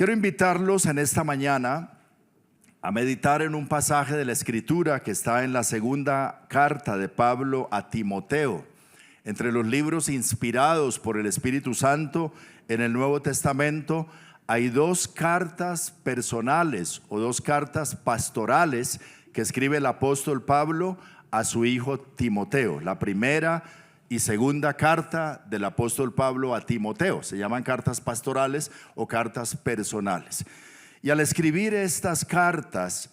Quiero invitarlos en esta mañana a meditar en un pasaje de la Escritura que está en la segunda carta de Pablo a Timoteo. Entre los libros inspirados por el Espíritu Santo en el Nuevo Testamento hay dos cartas personales o dos cartas pastorales que escribe el apóstol Pablo a su hijo Timoteo. La primera y segunda carta del apóstol Pablo a Timoteo se llaman cartas pastorales o cartas personales. Y al escribir estas cartas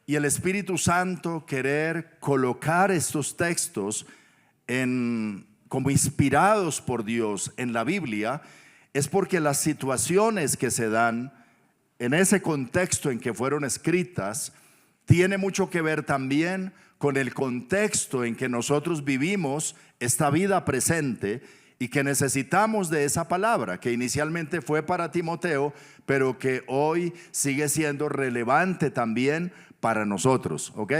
y el Espíritu Santo querer colocar estos textos como inspirados por Dios en la Biblia, es porque las situaciones que se dan en ese contexto en que fueron escritas tiene mucho que ver también con el contexto en que nosotros vivimos esta vida presente y que necesitamos de esa palabra que inicialmente fue para Timoteo, pero que hoy sigue siendo relevante también para nosotros, ¿ok?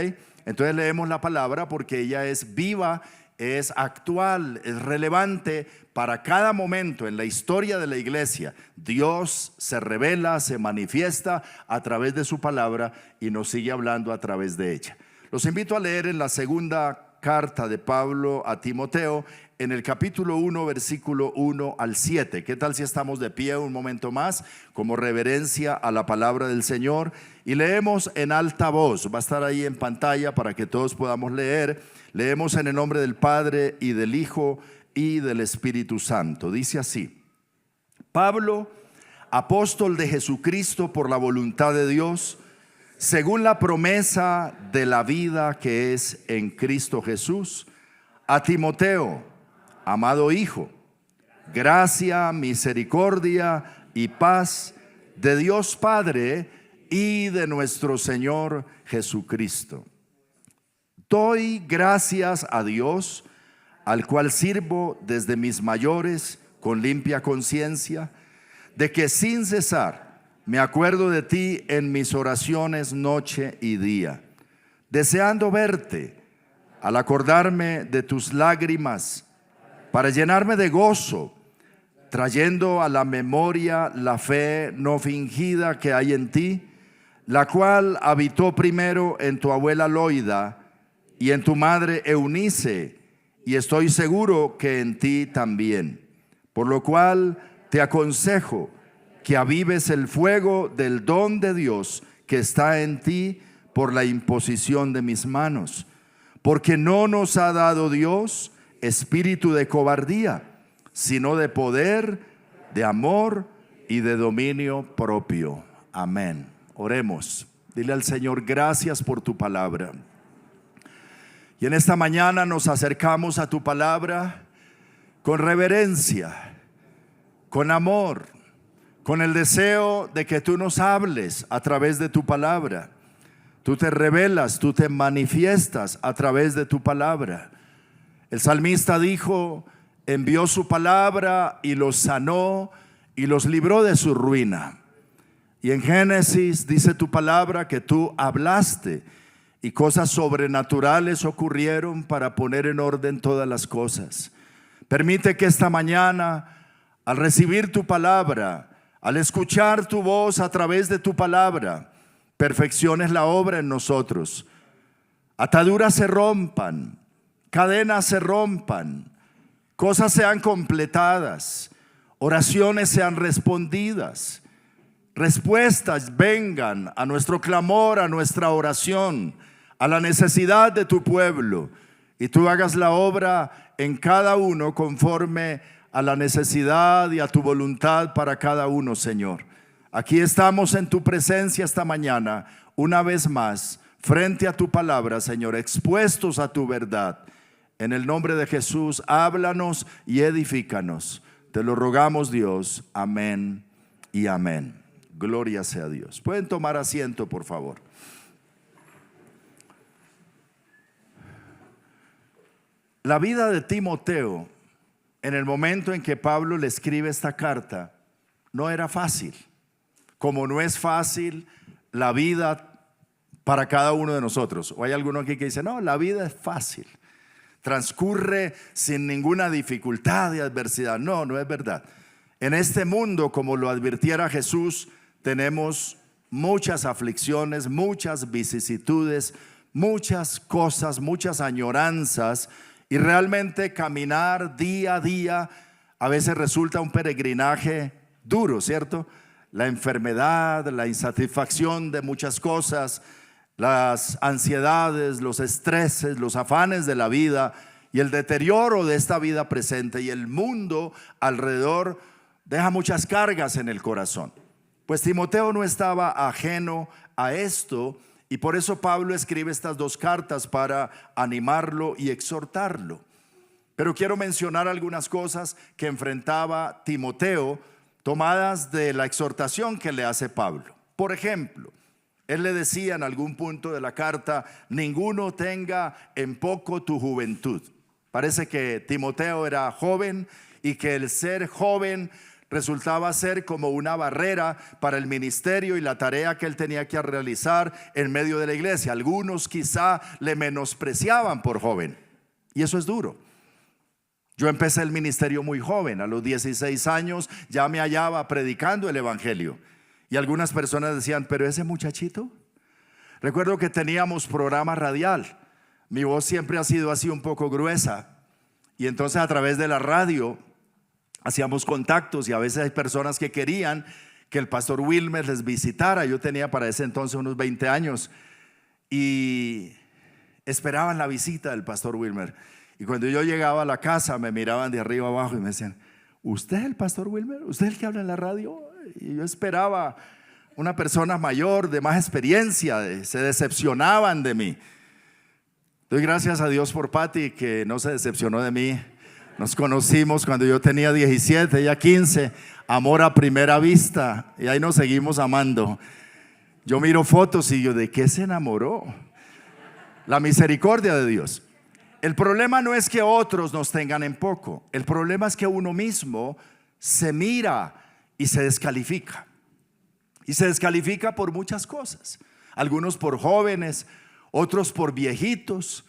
Entonces leemos la palabra porque ella es viva, es actual, es relevante para cada momento en la historia de la iglesia. Dios se revela, se manifiesta a través de su palabra y nos sigue hablando a través de ella. Los invito a leer en la segunda carta de Pablo a Timoteo, en el capítulo 1, versículo 1 al 7. ¿Qué tal si estamos de pie un momento más como reverencia a la palabra del Señor? Y leemos en alta voz, va a estar ahí en pantalla para que todos podamos leer. Leemos en el nombre del Padre y del Hijo y del Espíritu Santo. Dice así: Pablo, apóstol de Jesucristo por la voluntad de Dios, según la promesa de la vida que es en Cristo Jesús, a Timoteo, amado hijo, gracia, misericordia y paz de Dios Padre y de nuestro Señor Jesucristo. Doy gracias a Dios, al cual sirvo desde mis mayores con limpia conciencia, de que sin cesar me acuerdo de ti en mis oraciones noche y día, deseando verte al acordarme de tus lágrimas, para llenarme de gozo, trayendo a la memoria la fe no fingida que hay en ti, la cual habitó primero en tu abuela Loida y en tu madre Eunice, y estoy seguro que en ti también. Por lo cual te aconsejo que avives el fuego del don de Dios que está en ti por la imposición de mis manos. Porque no nos ha dado Dios espíritu de cobardía, sino de poder, de amor y de dominio propio. Amén. Oremos. Dile al Señor: gracias por tu palabra. Y en esta mañana nos acercamos a tu palabra con reverencia, con amor, con el deseo de que tú nos hables a través de tu palabra. Tú te revelas, tú te manifiestas a través de tu palabra. El salmista dijo: envió su palabra y los sanó y los libró de su ruina. Y en Génesis dice tu palabra que tú hablaste y cosas sobrenaturales ocurrieron para poner en orden todas las cosas. Permite que esta mañana, al recibir tu palabra, al escuchar tu voz a través de tu palabra, perfecciones la obra en nosotros. Ataduras se rompan, cadenas se rompan, cosas sean completadas, oraciones sean respondidas, respuestas vengan a nuestro clamor, a nuestra oración, a la necesidad de tu pueblo, y tú hagas la obra en cada uno conforme a la necesidad y a tu voluntad para cada uno, Señor. Aquí estamos en tu presencia esta mañana, una vez más, frente a tu palabra, Señor, expuestos a tu verdad. En el nombre de Jesús, háblanos y edifícanos. Te lo rogamos, Dios. Amén y amén. Gloria sea a Dios. Pueden tomar asiento, por favor. La vida de Timoteo, en el momento en que Pablo le escribe esta carta, no era fácil. Como no es fácil la vida para cada uno de nosotros. O hay alguno aquí que dice: no, la vida es fácil, transcurre sin ninguna dificultad y adversidad. No, no es verdad. En este mundo, como lo advirtiera Jesús, tenemos muchas aflicciones, muchas vicisitudes, muchas cosas, muchas añoranzas, y realmente caminar día a día a veces resulta un peregrinaje duro, ¿cierto? La enfermedad, la insatisfacción de muchas cosas, las ansiedades, los estreses, los afanes de la vida y el deterioro de esta vida presente y el mundo alrededor deja muchas cargas en el corazón. Pues Timoteo no estaba ajeno a esto, y por eso Pablo escribe estas dos cartas para animarlo y exhortarlo. Pero quiero mencionar algunas cosas que enfrentaba Timoteo, tomadas de la exhortación que le hace Pablo. Por ejemplo, él le decía en algún punto de la carta: ninguno tenga en poco tu juventud. Parece que Timoteo era joven y que el ser joven resultaba ser como una barrera para el ministerio y la tarea que él tenía que realizar en medio de la iglesia. Algunos quizá le menospreciaban por joven, y eso es duro. Yo empecé el ministerio muy joven, a los 16 años ya me hallaba predicando el evangelio, y algunas personas decían: pero ese muchachito. Recuerdo que teníamos programa radial, mi voz siempre ha sido así un poco gruesa, y entonces a través de la radio hacíamos contactos, y a veces hay personas que querían que el pastor Wilmer les visitara. Yo tenía para ese entonces unos 20 años y esperaban la visita del pastor Wilmer. Y cuando yo llegaba a la casa me miraban de arriba abajo y me decían: ¿usted es el pastor Wilmer? ¿Usted es el que habla en la radio? Y yo esperaba una persona mayor, de más experiencia. Se decepcionaban de mí. Doy gracias a Dios por Patti, que no se decepcionó de mí. Nos conocimos cuando yo tenía 17, ella 15, amor a primera vista, y ahí nos seguimos amando. Yo miro fotos y yo: ¿de qué se enamoró? La misericordia de Dios. El problema no es que otros nos tengan en poco, el problema es que uno mismo se mira y se descalifica. Y se descalifica por muchas cosas. Algunos por jóvenes, otros por viejitos,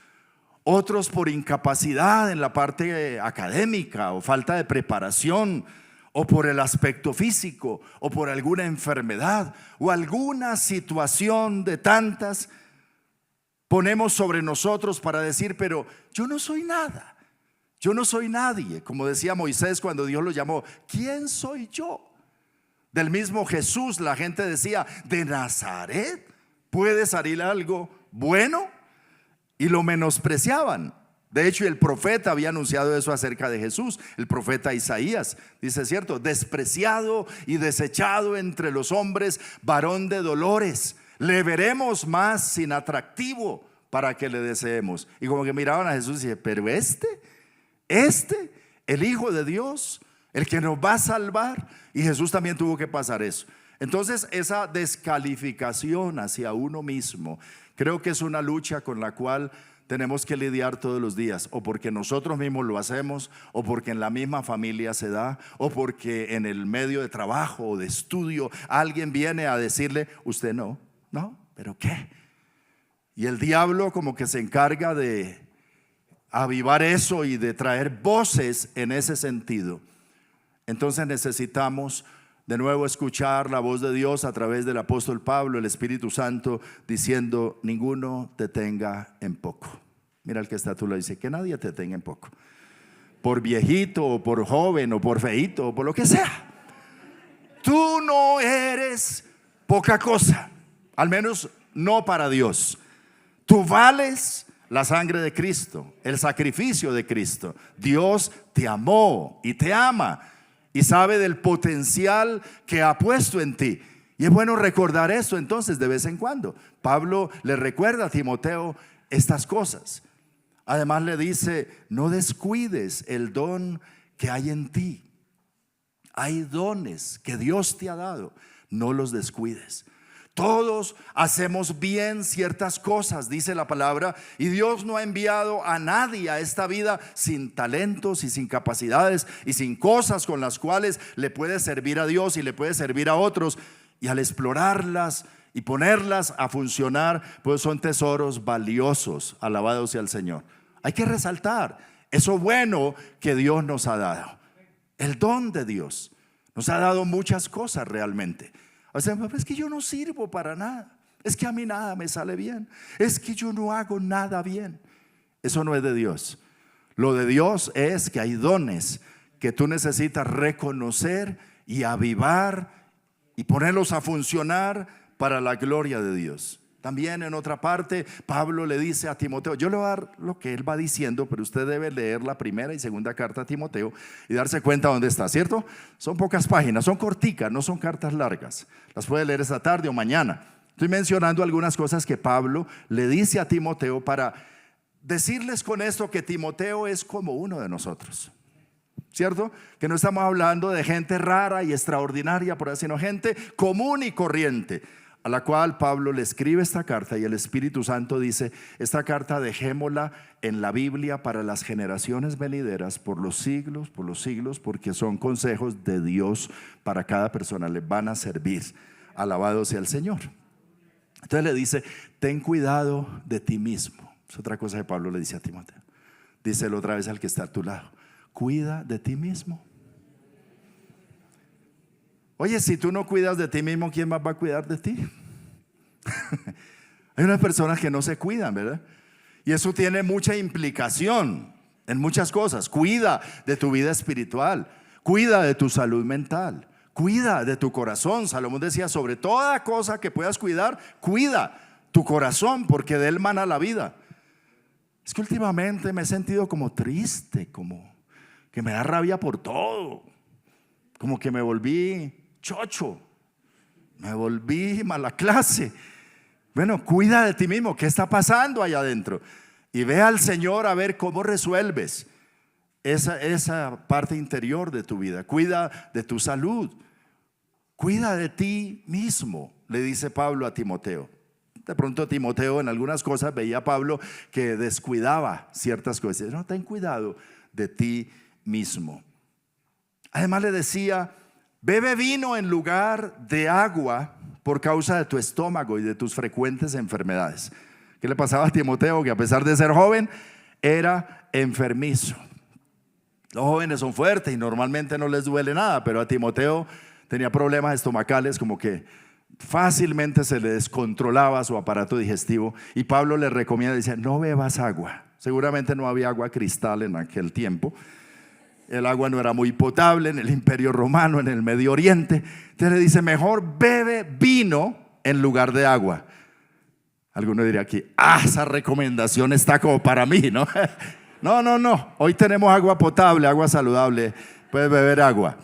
otros por incapacidad en la parte académica o falta de preparación, o por el aspecto físico, o por alguna enfermedad o alguna situación de tantas. Ponemos sobre nosotros para decir: pero yo no soy nada, yo no soy nadie. Como decía Moisés cuando Dios lo llamó: ¿quién soy yo? Del mismo Jesús la gente decía: ¿de Nazaret puede salir algo bueno? Y lo menospreciaban. De hecho, el profeta había anunciado eso acerca de Jesús. El profeta Isaías dice, ¿cierto? Despreciado y desechado entre los hombres, varón de dolores. Le veremos más sin atractivo para que le deseemos. Y como que miraban a Jesús y decían: pero el Hijo de Dios, el que nos va a salvar. Y Jesús también tuvo que pasar eso. Entonces, esa descalificación hacia uno mismo, creo que es una lucha con la cual tenemos que lidiar todos los días, o porque nosotros mismos lo hacemos, o porque en la misma familia se da, o porque en el medio de trabajo o de estudio alguien viene a decirle: usted no, ¿pero qué? Y el diablo como que se encarga de avivar eso y de traer voces en ese sentido. Entonces necesitamos de nuevo escuchar la voz de Dios a través del apóstol Pablo, el Espíritu Santo, diciendo: ninguno te tenga en poco. Mira el que está a tu lado, dice: que nadie te tenga en poco, por viejito o por joven o por feíto o por lo que sea. Tú no eres poca cosa, al menos no para Dios. Tú vales la sangre de Cristo, el sacrificio de Cristo. Dios te amó y te ama y sabe del potencial que ha puesto en ti. Y es bueno recordar eso entonces de vez en cuando. Pablo le recuerda a Timoteo estas cosas. Además le dice: no descuides el don que hay en ti. Hay dones que Dios te ha dado, no los descuides. Todos hacemos bien ciertas cosas, dice la palabra, y Dios no ha enviado a nadie a esta vida sin talentos y sin capacidades y sin cosas con las cuales le puede servir a Dios y le puede servir a otros. Y al explorarlas y ponerlas a funcionar, pues son tesoros valiosos. Alabado sea el Señor. Hay que resaltar eso bueno que Dios nos ha dado. El don de Dios nos ha dado muchas cosas realmente. O sea, es que yo no sirvo para nada. Es que a mí nada me sale bien. Es que yo no hago nada bien. Eso no es de Dios. Lo de Dios es que hay dones que tú necesitas reconocer y avivar y ponerlos a funcionar para la gloria de Dios. También en otra parte Pablo le dice a Timoteo, yo le voy a dar lo que él va diciendo, pero usted debe leer la primera y segunda carta a Timoteo y darse cuenta dónde está, ¿cierto? Son pocas páginas, son corticas, no son cartas largas. Las puede leer esta tarde o mañana. Estoy mencionando algunas cosas que Pablo le dice a Timoteo para decirles con esto que Timoteo es como uno de nosotros, ¿cierto? Que no estamos hablando de gente rara y extraordinaria, por así, sino gente común y corriente, a la cual Pablo le escribe esta carta y el Espíritu Santo dice, esta carta dejémosla en la Biblia para las generaciones venideras por los siglos, porque son consejos de Dios para cada persona, les van a servir. Alabado sea el Señor. Entonces le dice, ten cuidado de ti mismo. Es otra cosa que Pablo le dice a Timoteo. Díselo otra vez al que está a tu lado. Cuida de ti mismo. Oye, si tú no cuidas de ti mismo, ¿quién más va a cuidar de ti? Hay unas personas que no se cuidan, ¿verdad? Y eso tiene mucha implicación en muchas cosas. Cuida de tu vida espiritual, cuida de tu salud mental, cuida de tu corazón. Salomón decía, sobre toda cosa que puedas cuidar, cuida tu corazón, porque de él mana la vida. Es que últimamente me he sentido como triste, como que me da rabia por todo, como que me volví chocho, me volví mala clase. Bueno, cuida de ti mismo. ¿Qué está pasando allá adentro? Y ve al Señor a ver cómo resuelves esa parte interior de tu vida. Cuida de tu salud, cuida de ti mismo, le dice Pablo a Timoteo. De pronto Timoteo en algunas cosas veía a Pablo que descuidaba ciertas cosas. No, ten cuidado de ti mismo. Además le decía, bebe vino en lugar de agua por causa de tu estómago y de tus frecuentes enfermedades. ¿Qué le pasaba a Timoteo? Que a pesar de ser joven, era enfermizo. Los jóvenes son fuertes y normalmente no les duele nada, pero a Timoteo tenía problemas estomacales, como que fácilmente se le descontrolaba su aparato digestivo. Y Pablo le recomienda, dice, no bebas agua. Seguramente no había agua cristal en aquel tiempo. El agua no era muy potable en el Imperio Romano, en el Medio Oriente. Entonces le dice, mejor bebe vino en lugar de agua. Alguno diría aquí, esa recomendación está como para mí, ¿no? No. Hoy tenemos agua potable, agua saludable. Puedes beber agua.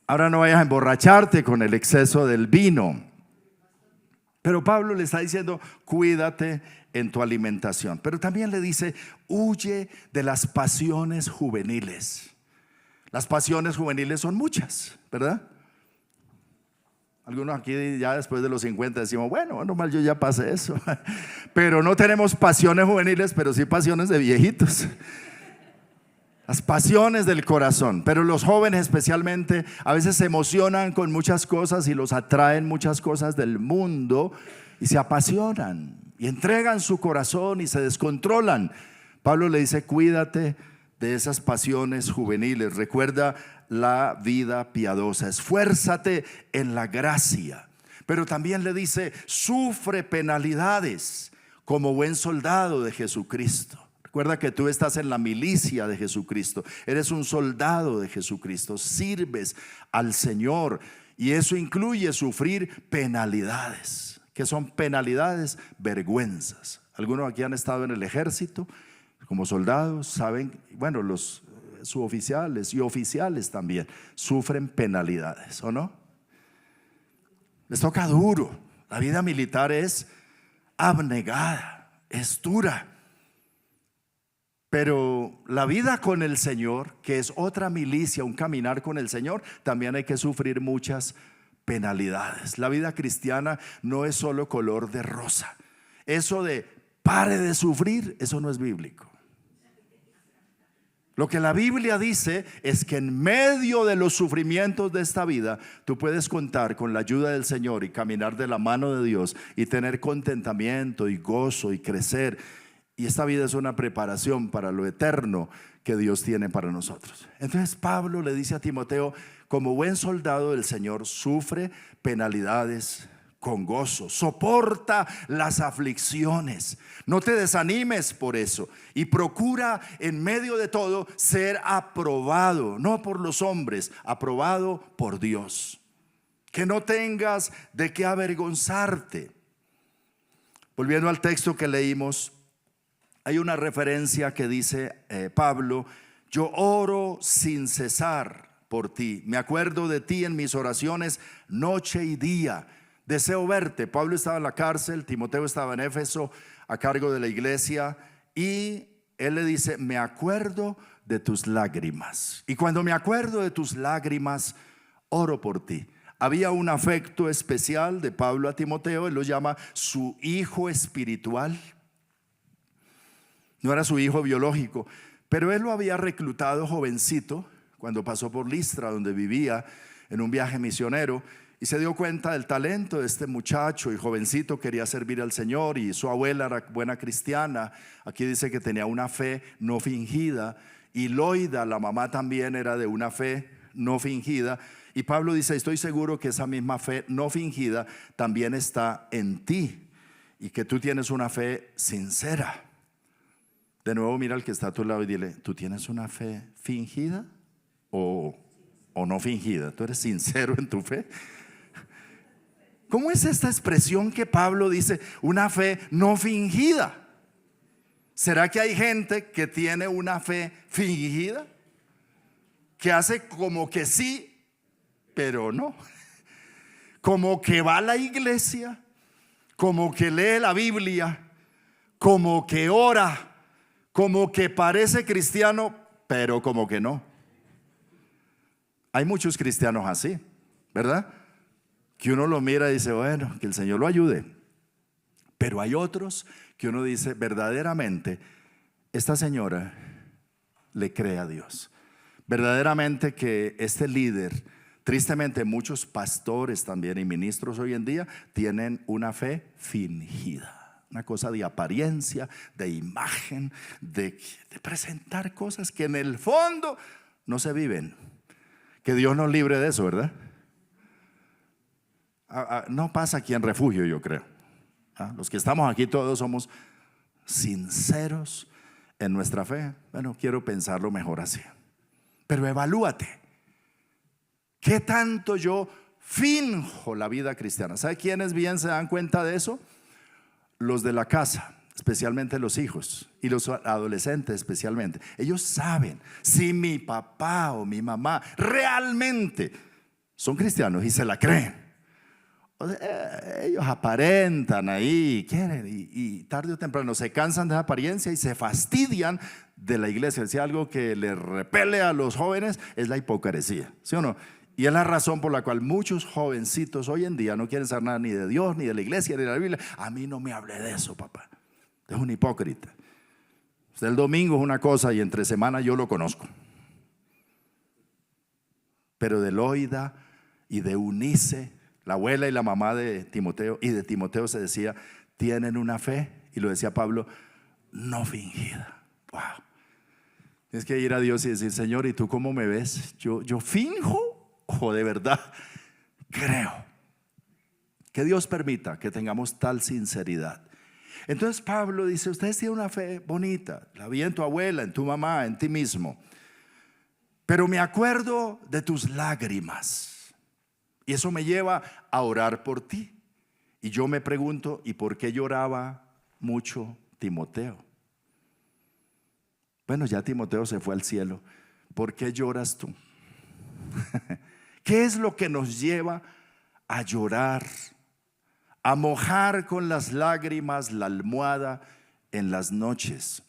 Ahora no vayas a emborracharte con el exceso del vino. Pero Pablo le está diciendo, cuídate en tu alimentación. Pero también le dice, huye de las pasiones juveniles. Las pasiones juveniles son muchas, ¿verdad? Algunos aquí ya después de los 50 decimos, bueno, mal yo ya pasé eso. Pero no tenemos pasiones juveniles, pero sí pasiones de viejitos. Las pasiones del corazón. Pero los jóvenes especialmente a veces se emocionan con muchas cosas y los atraen muchas cosas del mundo y se apasionan y entregan su corazón y se descontrolan. Pablo le dice, cuídate de esas pasiones juveniles. Recuerda la vida piadosa. Esfuérzate en la gracia. Pero también le dice, sufre penalidades como buen soldado de Jesucristo. Recuerda que tú estás en la milicia de Jesucristo. Eres un soldado de Jesucristo. Sirves al Señor. Y eso incluye sufrir penalidades. ¿Qué son penalidades? Vergüenzas. Algunos aquí han estado en el ejército como soldados, saben, bueno, los suboficiales y oficiales también sufren penalidades, ¿o no? Les toca duro. La vida militar es abnegada, es dura. Pero la vida con el Señor, que es otra milicia, un caminar con el Señor, también hay que sufrir muchas penalidades. La vida cristiana no es solo color de rosa. Eso de pare de sufrir, eso no es bíblico. Lo que la Biblia dice es que en medio de los sufrimientos de esta vida, tú puedes contar con la ayuda del Señor y caminar de la mano de Dios y tener contentamiento y gozo y crecer Y esta vida es una preparación para lo eterno que Dios tiene para nosotros. Entonces Pablo le dice a Timoteo: como buen soldado del Señor, sufre penalidades con gozo, soporta las aflicciones, no te desanimes por eso, y procura en medio de todo ser aprobado, no por los hombres, aprobado por Dios, que no tengas de qué avergonzarte. Volviendo al texto que leímos, hay una referencia que dice Pablo: yo oro sin cesar por ti, me acuerdo de ti en mis oraciones noche y día, deseo verte. Pablo estaba en la cárcel, Timoteo estaba en Éfeso a cargo de la iglesia, y él le dice: me acuerdo de tus lágrimas, y cuando me acuerdo de tus lágrimas, oro por ti. Había un afecto especial de Pablo a Timoteo, él lo llama su hijo espiritual. No era su hijo biológico, pero él lo había reclutado jovencito cuando pasó por Listra, donde vivía en un viaje misionero, y se dio cuenta del talento de este muchacho, y jovencito quería servir al Señor, y su abuela era buena cristiana. Aquí dice que tenía una fe no fingida, y Loida, la mamá, también era de una fe no fingida. Y Pablo dice: estoy seguro que esa misma fe no fingida también está en ti, y que tú tienes una fe sincera. De nuevo, mira al que está a tu lado y dile: ¿tú tienes una fe fingida o no fingida? ¿Tú eres sincero en tu fe? ¿Cómo es esta expresión que Pablo dice, una fe no fingida? ¿Será que hay gente que tiene una fe fingida? Que hace como que sí, pero no. Como que va a la iglesia, como que lee la Biblia, como que ora, como que parece cristiano, pero como que no. Hay muchos cristianos así, ¿verdad? Que uno lo mira y dice: bueno, que el Señor lo ayude. Pero hay otros que uno dice: verdaderamente esta señora le cree a Dios. Verdaderamente que este líder, tristemente muchos pastores también y ministros hoy en día tienen una fe fingida, una cosa de apariencia, de imagen, de presentar cosas que en el fondo no se viven. Que Dios nos libre de eso, ¿verdad? No pasa aquí en Refugio, yo creo. Los que estamos aquí todos somos sinceros en nuestra fe. Bueno, quiero pensarlo mejor así. Pero evalúate, ¿qué tanto yo finjo la vida cristiana? ¿Sabe quiénes bien se dan cuenta de eso? Los de la casa, especialmente los hijos, y los adolescentes especialmente. Ellos saben si mi papá o mi mamá realmente son cristianos y se la creen. O sea, ellos aparentan ahí, quieren, y tarde o temprano se cansan de esa apariencia y se fastidian de la iglesia. Si algo que le repele a los jóvenes es la hipocresía, ¿sí o no? Y es la razón por la cual muchos jovencitos hoy en día no quieren saber nada ni de Dios, ni de la iglesia, ni de la Biblia. A mí no me hable de eso, papá. Es un hipócrita. Usted el domingo es una cosa y entre semana yo lo conozco. Pero de Loida y de Eunice, la abuela y la mamá de Timoteo, y de Timoteo, se decía: tienen una fe, y lo decía Pablo, no fingida. Wow. Tienes que ir a Dios y decir: Señor, ¿y tú cómo me ves? ¿Yo finjo o de verdad creo? Que Dios permita que tengamos tal sinceridad. Entonces Pablo dice: ustedes tienen una fe bonita, la vi en tu abuela, en tu mamá, en ti mismo, pero me acuerdo de tus lágrimas. Y eso me lleva a orar por ti. Y yo me pregunto: ¿y por qué lloraba mucho Timoteo? Bueno, ya Timoteo se fue al cielo. ¿Por qué lloras tú? ¿Qué es lo que nos lleva a llorar, a mojar con las lágrimas la almohada en las noches?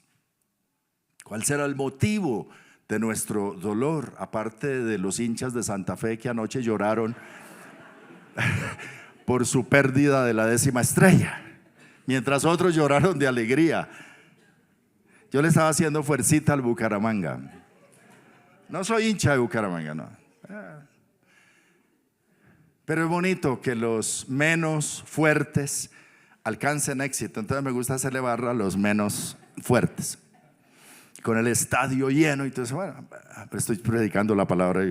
¿Cuál será el motivo de nuestro dolor? Aparte de los hinchas de Santa Fe que anoche lloraron por su pérdida de la 10ª estrella, mientras otros lloraron de alegría. Yo le estaba haciendo fuercita al Bucaramanga. No soy hincha de Bucaramanga, no. Pero es bonito que los menos fuertes alcancen éxito. Entonces me gusta celebrar a los menos fuertes, con el estadio lleno. Entonces, bueno, estoy predicando la palabra.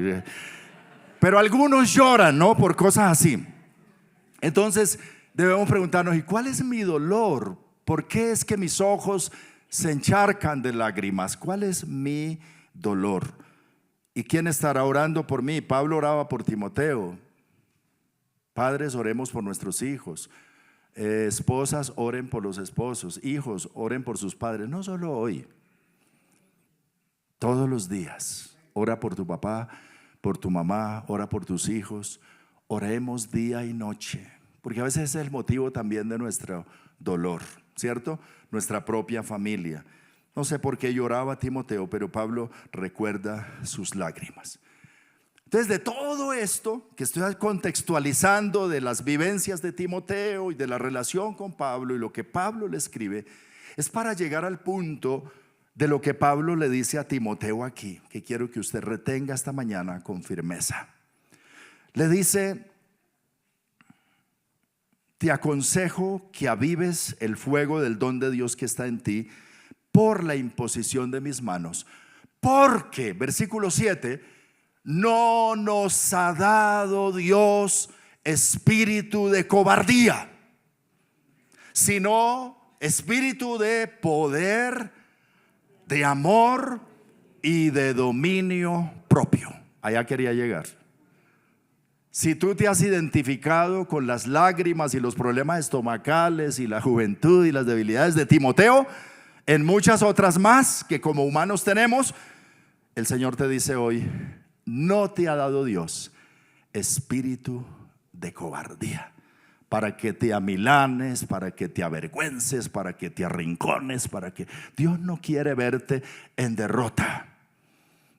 Pero algunos lloran, ¿no? Por cosas así. Entonces debemos preguntarnos: ¿y cuál es mi dolor? ¿Por qué es que mis ojos se encharcan de lágrimas? ¿Cuál es mi dolor? ¿Y quién estará orando por mí? Pablo oraba por Timoteo. Padres, oremos por nuestros hijos. Esposas, oren por los esposos. Hijos, oren por sus padres. No solo hoy, todos los días. Ora por tu papá, por tu mamá, ora por tus hijos. Oremos día y noche, porque a veces ese es el motivo también de nuestro dolor, ¿cierto? Nuestra propia familia. No sé por qué lloraba Timoteo, pero Pablo recuerda sus lágrimas. Entonces, de todo esto que estoy contextualizando, de las vivencias de Timoteo y de la relación con Pablo y lo que Pablo le escribe, es para llegar al punto de lo que Pablo le dice a Timoteo aquí, que quiero que usted retenga esta mañana con firmeza. Le dice: te aconsejo que avives el fuego del don de Dios que está en ti por la imposición de mis manos, porque, versículo 7, no nos ha dado Dios espíritu de cobardía, sino espíritu de poder, de amor y de dominio propio. Allá quería llegar. Si tú te has identificado con las lágrimas y los problemas estomacales y la juventud y las debilidades de Timoteo, en muchas otras más que como humanos tenemos, el Señor te dice hoy: no te ha dado Dios espíritu de cobardía, para que te amilanes, para que te avergüences, para que te arrincones, para que... Dios no quiere verte en derrota.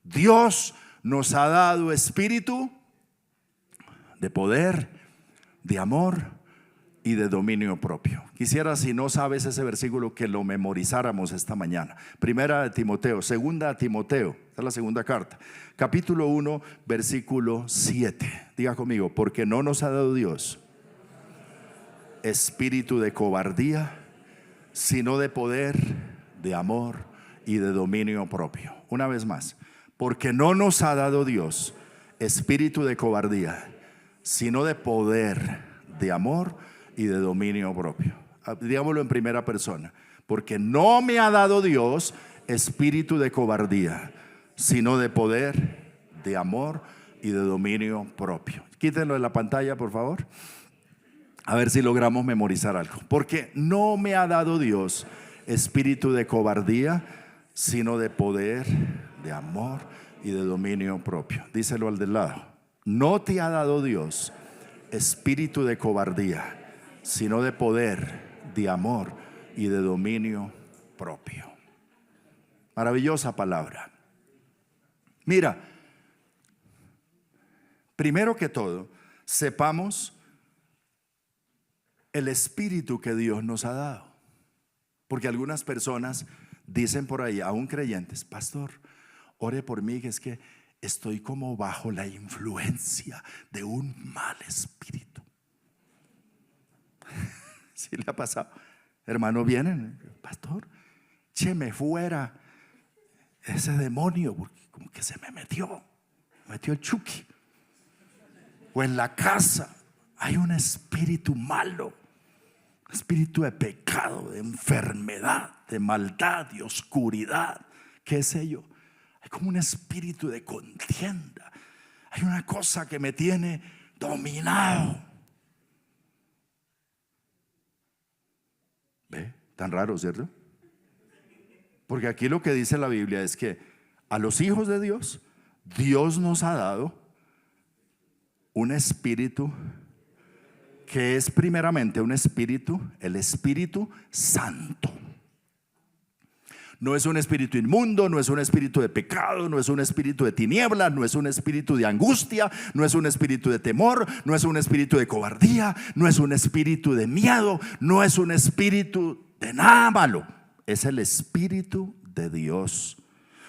Dios nos ha dado espíritu de poder, de amor y de dominio propio. Quisiera, si no sabes ese versículo, que lo memorizáramos esta mañana. Primera de Timoteo, segunda de Timoteo, esta es la segunda carta, capítulo 1, versículo 7. Diga conmigo: porque no nos ha dado Dios espíritu de cobardía, sino de poder, de amor y de dominio propio. Una vez más: porque no nos ha dado Dios espíritu de cobardía, sino de poder, de amor y de dominio propio. Digámoslo en primera persona: porque no me ha dado Dios espíritu de cobardía, sino de poder, de amor y de dominio propio. Quítenlo de la pantalla, por favor, a ver si logramos memorizar algo. Porque no me ha dado Dios espíritu de cobardía, sino de poder, de amor y de dominio propio. Díselo al del lado: no te ha dado Dios espíritu de cobardía, sino de poder, de amor y de dominio propio. Maravillosa palabra. Mira, primero que todo, sepamos el espíritu que Dios nos ha dado. Porque algunas personas dicen por ahí, aún creyentes: pastor, ore por mí, que es que estoy como bajo la influencia de un mal espíritu. ¿Sí le ha pasado? Hermano, vienen: pastor, écheme fuera ese demonio, porque como que se me metió el Chucky. O en la casa hay un espíritu malo, un espíritu de pecado, de enfermedad, de maldad, de oscuridad, qué sé yo. Hay como un espíritu de contienda. Hay una cosa que me tiene dominado. ¿Ve? Tan raro, ¿cierto? Porque aquí lo que dice la Biblia es que a los hijos de Dios, Dios nos ha dado un espíritu que es primeramente un espíritu, el Espíritu Santo. No es un espíritu inmundo, no es un espíritu de pecado, no es un espíritu de tiniebla, no es un espíritu de angustia, no es un espíritu de temor, no es un espíritu de cobardía, no es un espíritu de miedo, no es un espíritu de nada malo. Es el Espíritu de Dios.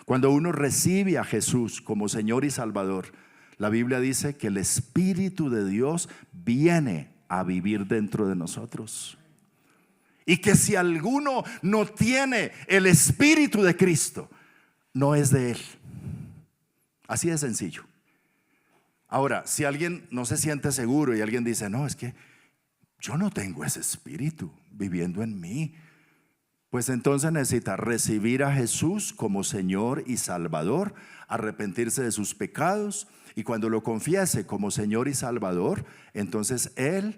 Cuando uno recibe a Jesús como Señor y Salvador, la Biblia dice que el Espíritu de Dios viene a vivir dentro de nosotros. Y que si alguno no tiene el Espíritu de Cristo, no es de Él. Así de sencillo. Ahora, si alguien no se siente seguro y alguien dice, no, es que yo no tengo ese Espíritu viviendo en mí, pues entonces necesita recibir a Jesús como Señor y Salvador, arrepentirse de sus pecados, y cuando lo confiese como Señor y Salvador, entonces Él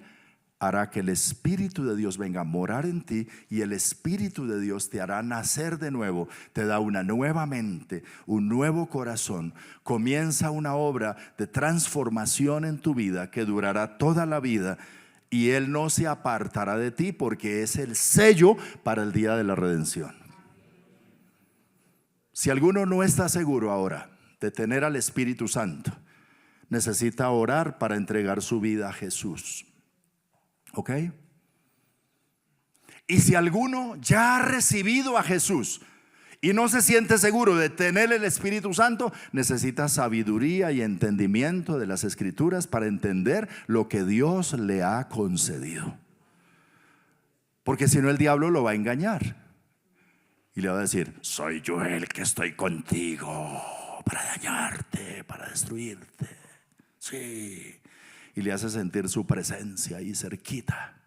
hará que el Espíritu de Dios venga a morar en ti, y el Espíritu de Dios te hará nacer de nuevo, te da una nueva mente, un nuevo corazón. Comienza una obra de transformación en tu vida que durará toda la vida, y Él no se apartará de ti, porque es el sello para el día de la redención. Si alguno no está seguro ahora de tener al Espíritu Santo, necesita orar para entregar su vida a Jesús. ¿Ok? Y si alguno ya ha recibido a Jesús y no se siente seguro de tener el Espíritu Santo, necesita sabiduría y entendimiento de las Escrituras para entender lo que Dios le ha concedido. Porque si no, el diablo lo va a engañar y le va a decir, soy yo el que estoy contigo para dañarte, para destruirte. Sí. Y le hace sentir su presencia ahí cerquita.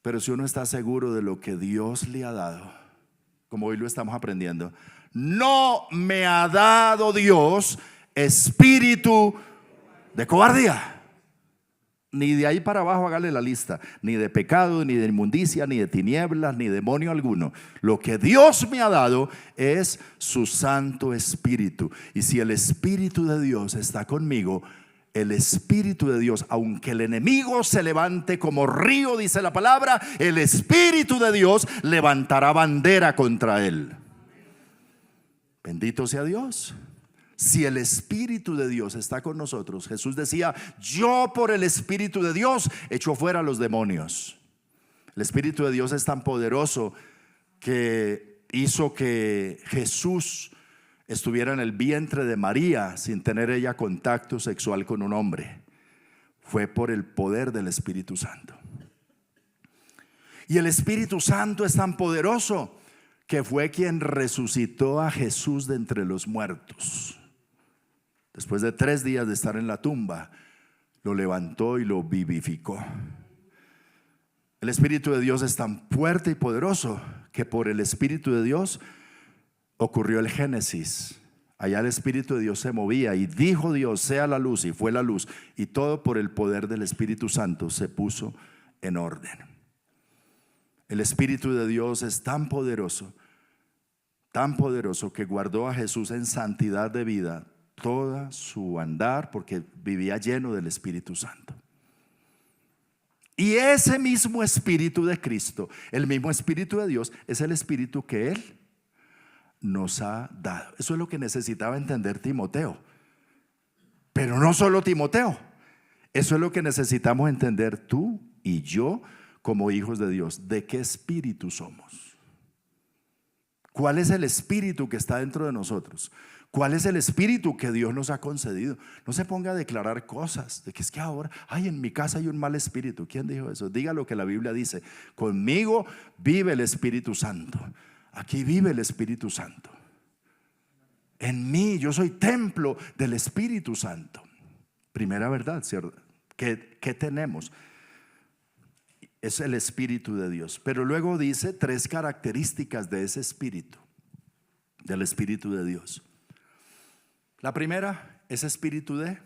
Pero si uno está seguro de lo que Dios le ha dado, como hoy lo estamos aprendiendo, no me ha dado Dios espíritu de cobardía. Ni de ahí para abajo hágale la lista, ni de pecado, ni de inmundicia, ni de tinieblas, ni demonio alguno. Lo que Dios me ha dado es su Santo Espíritu. Y si el Espíritu de Dios está conmigo, el Espíritu de Dios, aunque el enemigo se levante como río, dice la palabra, el Espíritu de Dios levantará bandera contra él. Bendito sea Dios. Si el Espíritu de Dios está con nosotros, Jesús decía, yo por el Espíritu de Dios echo fuera a los demonios. El Espíritu de Dios es tan poderoso que hizo que Jesús estuviera en el vientre de María sin tener ella contacto sexual con un hombre. Fue por el poder del Espíritu Santo. Y el Espíritu Santo es tan poderoso que fue quien resucitó a Jesús de entre los muertos. Después de 3 días de estar en la tumba, lo levantó y lo vivificó. El Espíritu de Dios es tan fuerte y poderoso que por el Espíritu de Dios ocurrió el Génesis. Allá el Espíritu de Dios se movía y dijo Dios, sea la luz, y fue la luz. Y todo por el poder del Espíritu Santo se puso en orden. El Espíritu de Dios es tan poderoso que guardó a Jesús en santidad de vida toda su andar, porque vivía lleno del Espíritu Santo. Y ese mismo Espíritu de Cristo, el mismo Espíritu de Dios, es el Espíritu que Él nos ha dado. Eso es lo que necesitaba entender Timoteo. Pero no solo Timoteo, eso es lo que necesitamos entender tú y yo como hijos de Dios. ¿De qué espíritu somos? ¿Cuál es el espíritu que está dentro de nosotros? ¿Cuál es el espíritu que Dios nos ha concedido? No se ponga a declarar cosas de que es que ahora, ay, en mi casa hay un mal espíritu. ¿Quién dijo eso? Diga lo que la Biblia dice. Conmigo vive el Espíritu Santo. Aquí vive el Espíritu Santo. En mí, yo soy templo del Espíritu Santo. Primera verdad, ¿cierto? ¿Qué tenemos? Es el Espíritu de Dios. Pero luego dice 3 características de ese Espíritu, del Espíritu de Dios. La primera es espíritu de.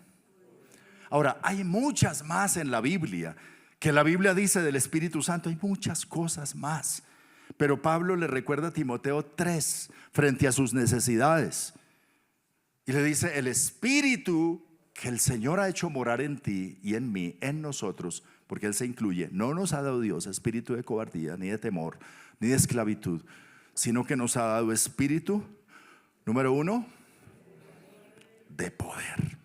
Ahora, hay muchas más en la Biblia, que la Biblia dice del Espíritu Santo, hay muchas cosas más. Pero Pablo le recuerda a Timoteo 3 frente a sus necesidades. Y le dice, el Espíritu que el Señor ha hecho morar en ti y en mí, en nosotros, porque Él se incluye, no nos ha dado Dios espíritu de cobardía, ni de temor, ni de esclavitud, sino que nos ha dado espíritu, número 1, de poder.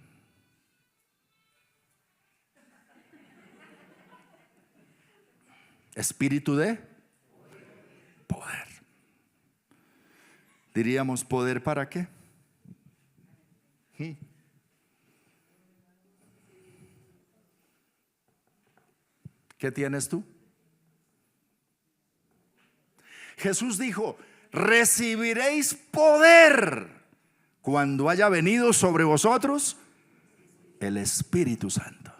Espíritu de poder. Diríamos, ¿poder para qué? ¿Qué tienes tú? Jesús dijo: recibiréis poder cuando haya venido sobre vosotros el Espíritu Santo.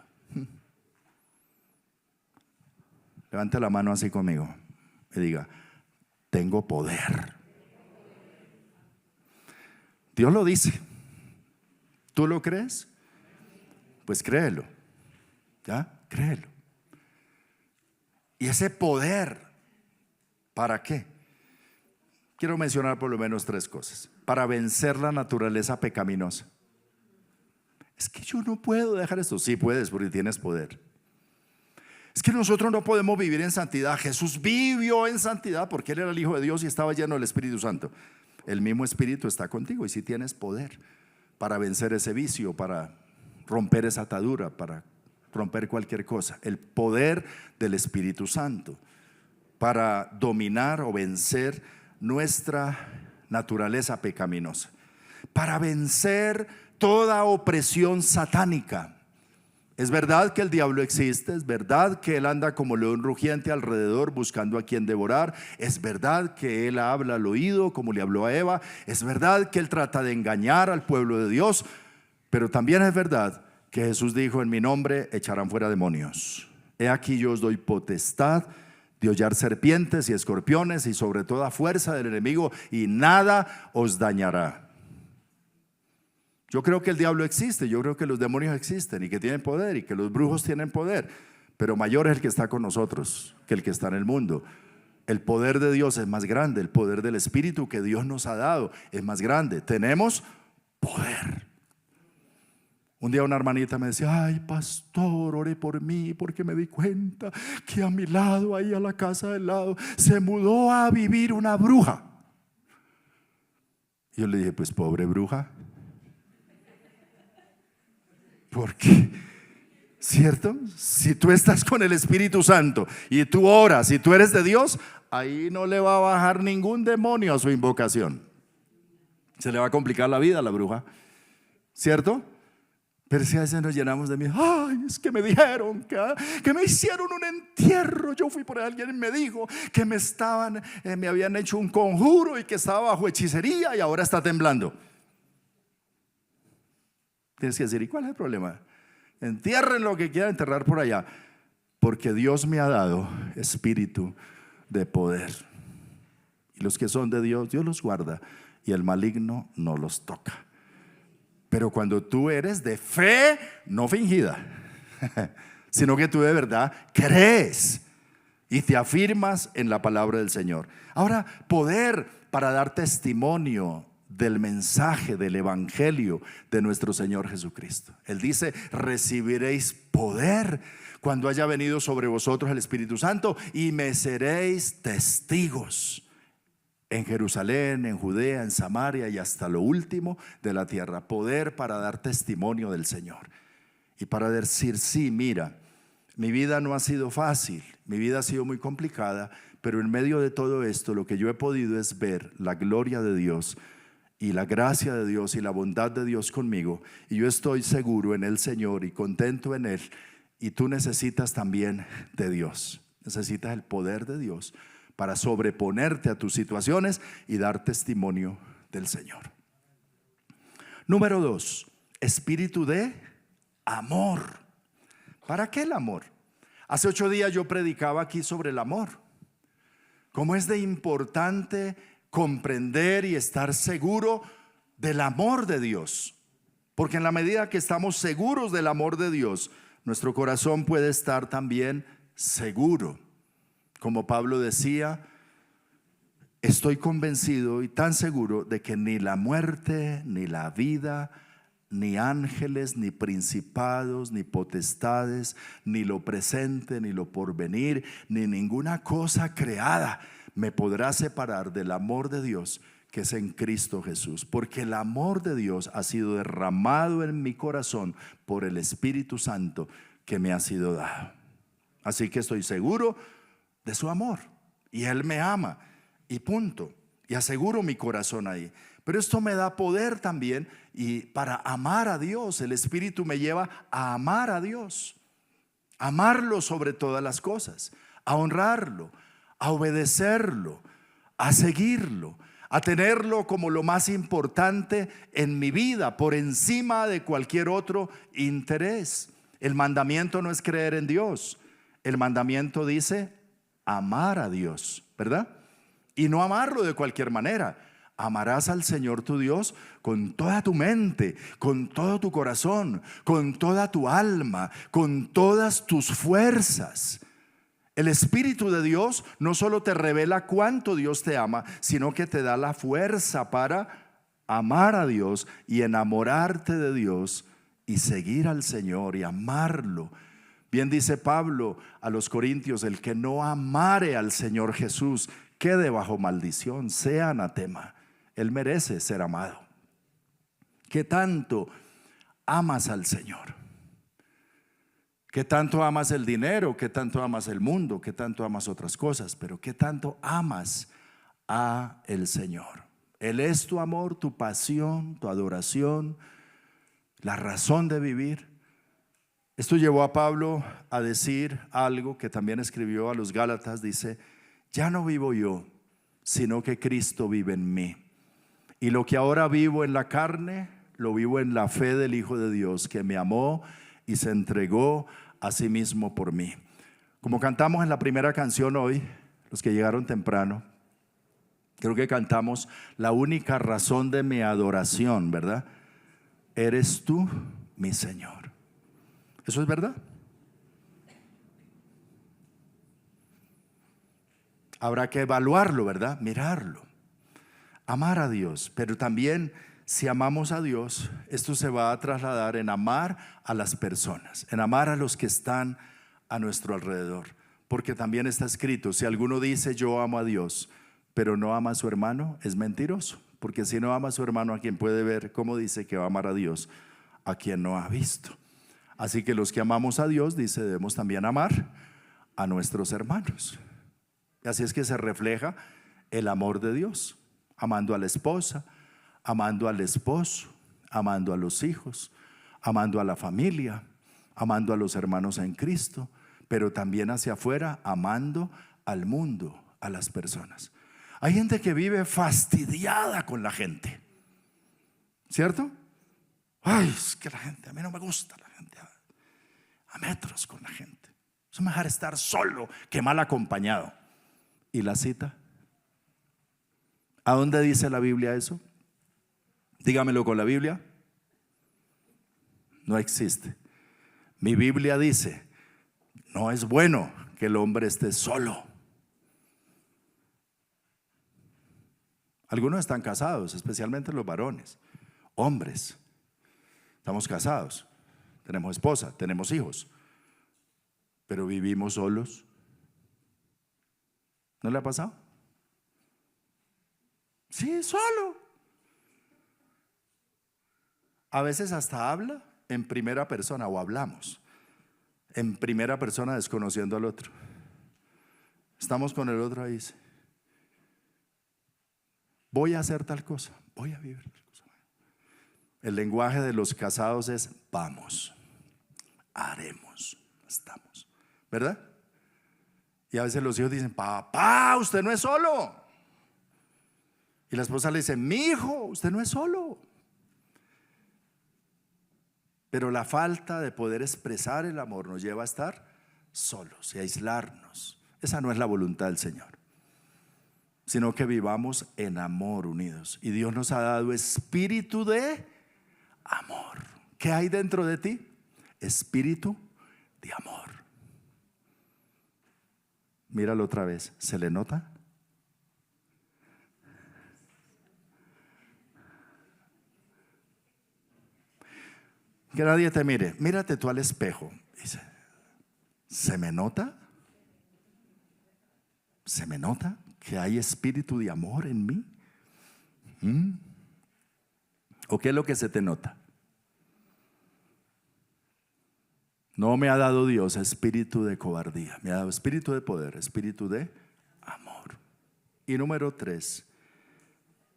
Levante la mano así conmigo y diga: tengo poder. Dios lo dice. ¿Tú lo crees? Pues créelo. ¿Ya? Créelo. Y ese poder, ¿para qué? Quiero mencionar por lo menos 3 cosas. Para vencer la naturaleza pecaminosa. Es que yo no puedo dejar esto. Sí puedes, porque tienes poder. Es que nosotros no podemos vivir en santidad. Jesús vivió en santidad porque Él era el Hijo de Dios y estaba lleno del Espíritu Santo. El mismo Espíritu está contigo y si tienes poder para vencer ese vicio, para romper esa atadura, para romper cualquier cosa. El poder del Espíritu Santo para dominar o vencer nuestra naturaleza pecaminosa, para vencer toda opresión satánica. Es verdad que el diablo existe, es verdad que él anda como león rugiente alrededor buscando a quien devorar, es verdad que él habla al oído como le habló a Eva, es verdad que él trata de engañar al pueblo de Dios, pero también es verdad que Jesús dijo: en mi nombre echarán fuera demonios. He aquí yo os doy potestad de hollar serpientes y escorpiones y sobre toda fuerza del enemigo, y nada os dañará. Yo creo que el diablo existe, yo creo que los demonios existen y que tienen poder y que los brujos tienen poder, pero mayor es el que está con nosotros que el que está en el mundo. El poder de Dios es más grande, el poder del Espíritu que Dios nos ha dado es más grande. Tenemos poder. Un día una hermanita me decía: ay, pastor, ore por mí porque me di cuenta que a mi lado, ahí a la casa del lado, se mudó a vivir una bruja. Y yo le dije: pues pobre bruja. Porque, ¿cierto? Si tú estás con el Espíritu Santo y tú oras y tú eres de Dios, ahí no le va a bajar ningún demonio a su invocación. Se le va a complicar la vida a la bruja, ¿cierto? Pero si a veces nos llenamos de miedo: ay, es que me dijeron que me hicieron un entierro. Yo fui por alguien y me dijo que me habían hecho un conjuro y que estaba bajo hechicería y ahora está temblando. Tienes que decir: ¿y cuál es el problema? Entierren lo que quieran enterrar por allá, porque Dios me ha dado espíritu de poder. Y los que son de Dios, Dios los guarda y el maligno no los toca. Pero cuando tú eres de fe, no fingida, sino que tú de verdad crees y te afirmas en la palabra del Señor. Ahora, poder para dar testimonio del mensaje, del evangelio de nuestro Señor Jesucristo. Él dice: recibiréis poder cuando haya venido sobre vosotros el Espíritu Santo y me seréis testigos en Jerusalén, en Judea, en Samaria y hasta lo último de la tierra. Poder para dar testimonio del Señor y para decir: sí, mira, mi vida no ha sido fácil, mi vida ha sido muy complicada, pero en medio de todo esto lo que yo he podido es ver la gloria de Dios y la gracia de Dios y la bondad de Dios conmigo, y yo estoy seguro en el Señor y contento en Él. Y tú necesitas también de Dios, necesitas el poder de Dios para sobreponerte a tus situaciones y dar testimonio del Señor. Número 2, espíritu de amor. ¿Para qué el amor? Hace 8 días yo predicaba aquí sobre el amor. ¿Cómo es de importante comprender y estar seguro del amor de Dios? Porque en la medida que estamos seguros del amor de Dios, nuestro corazón puede estar también seguro. Como Pablo decía: estoy convencido y tan seguro de que ni la muerte, ni la vida, ni ángeles, ni principados, ni potestades, ni lo presente, ni lo porvenir, ni ninguna cosa creada me podrá separar del amor de Dios que es en Cristo Jesús. Porque el amor de Dios ha sido derramado en mi corazón por el Espíritu Santo que me ha sido dado. Así que estoy seguro de su amor y Él me ama y punto. Y aseguro mi corazón ahí. Pero esto me da poder también y para amar a Dios. El Espíritu me lleva a amar a Dios, amarlo sobre todas las cosas, a honrarlo, a obedecerlo, a seguirlo, a tenerlo como lo más importante en mi vida, por encima de cualquier otro interés. El mandamiento no es creer en Dios. El mandamiento dice amar a Dios, ¿verdad? Y no amarlo de cualquier manera. Amarás al Señor tu Dios con toda tu mente, con todo tu corazón, con toda tu alma, con todas tus fuerzas. El Espíritu de Dios no solo te revela cuánto Dios te ama, sino que te da la fuerza para amar a Dios y enamorarte de Dios y seguir al Señor y amarlo. Bien dice Pablo a los Corintios: el que no amare al Señor Jesús quede bajo maldición, sea anatema. Él merece ser amado. ¿Qué tanto amas al Señor? ¿Qué tanto amas el dinero? ¿Qué tanto amas el mundo? ¿Qué tanto amas otras cosas? Pero ¿qué tanto amas a el Señor? Él es tu amor, tu pasión, tu adoración, la razón de vivir. Esto llevó a Pablo a decir algo que también escribió a los Gálatas. Dice: ya no vivo yo, sino que Cristo vive en mí. Y lo que ahora vivo en la carne, lo vivo en la fe del Hijo de Dios, que me amó y se entregó a sí mismo por mí. Como cantamos en la primera canción hoy, los que llegaron temprano, creo que cantamos la única razón de mi adoración, ¿verdad? Eres tú, mi Señor. ¿Eso es verdad? Habrá que evaluarlo, ¿verdad? Mirarlo. Amar a Dios, pero también si amamos a Dios, esto se va a trasladar en amar a las personas, en amar a los que están a nuestro alrededor. Porque también está escrito: si alguno dice yo amo a Dios, pero no ama a su hermano, es mentiroso. Porque si no ama a su hermano, a quien puede ver, ¿cómo dice que va a amar a Dios a quien no ha visto? Así que los que amamos a Dios, dice, debemos también amar a nuestros hermanos. Y así es que se refleja el amor de Dios, amando a la esposa, amando al esposo, amando a los hijos, amando a la familia, amando a los hermanos en Cristo, pero también hacia afuera, amando al mundo, a las personas. Hay gente que vive fastidiada con la gente, ¿cierto? Ay, es que la gente, a mí no me gusta la gente, a metros con la gente. Es mejor estar solo que mal acompañado. ¿Y la cita? ¿A dónde dice la Biblia eso? Dígamelo con la Biblia. No existe. Mi Biblia dice: no es bueno que el hombre esté solo. Algunos están casados, especialmente los varones. Hombres, estamos casados, tenemos esposa, tenemos hijos, pero vivimos solos. ¿No le ha pasado? Sí, solo. A veces hasta habla en primera persona, o hablamos en primera persona desconociendo al otro. Estamos con el otro ahí, dice: voy a hacer tal cosa, voy a vivir tal cosa. El lenguaje de los casados es: vamos, haremos, estamos, ¿verdad? Y a veces los hijos dicen: papá, usted no es solo. Y la esposa le dice: mi hijo, usted no es solo. Pero la falta de poder expresar el amor nos lleva a estar solos y a aislarnos. Esa no es la voluntad del Señor, sino que vivamos en amor, unidos. Y Dios nos ha dado espíritu de amor. ¿Qué hay dentro de ti? Espíritu de amor. Míralo otra vez. ¿Se le nota? Que nadie te mire. Mírate tú al espejo. Dice: ¿se me nota? ¿Se me nota que hay espíritu de amor en mí? ¿O qué es lo que se te nota? No me ha dado Dios espíritu de cobardía, me ha dado espíritu de poder, espíritu de amor. Y número 3,